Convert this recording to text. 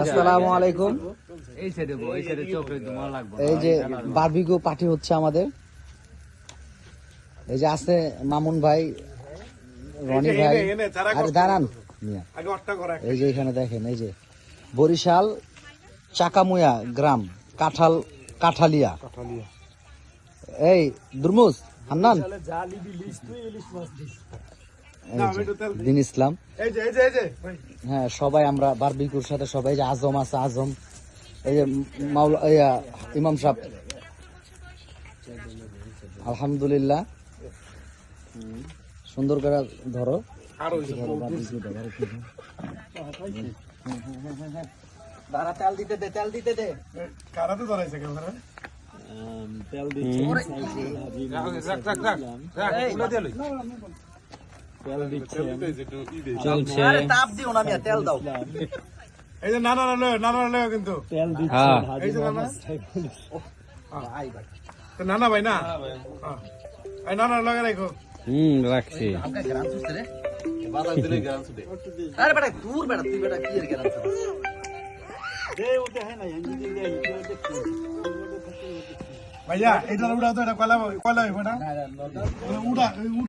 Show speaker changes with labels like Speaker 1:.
Speaker 1: আসসালামু আলাইকুম। এই যে বারবিকিউ পার্টি হচ্ছে আমাদের। এই যে আছে মামুন ভাই, রনি ভাই, আরে দাঁড়ান। এই যে এখানে দেখেন, এই যে বরিশাল চাকামুয়া গ্রাম কাঠালিয়া। এই দুরমুজ হান্নান দিন ইসলাম। হ্যাঁ, সবাই আমরা বারবিকিউর সাথে সবাই, যে আজম আছে, আজম, এই যে মাওলা ইমাম সাহেব, আলহামদুলিল্লাহ সুন্দর করে ধরো। তেল দিতে দে, তেল দিতে দে। Karate ধরাইছে camera. তেল দিচ্ছে, চলছে। আরে তাপ দিও না মিয়া, তেল দাও। এই যে নানা লয় কিন্তু তেল দিচ্ছে। এই যে নানা, আই ভাই তো নানা ভাই না, এই নানা লাগা রাখো। রাখছি। আমকা গ্রাম সুস্তে রে বাজার দিলে গ্রাম সুদে। আরে বেটা দূর বেটা, তুই বেটা কি এর গ্রাম সুদে দে। ওটা হয় না হিন্দি দিলে ভাইয়া, এটা উড়া তো, এটা কলা কলা হইবো না। উড়া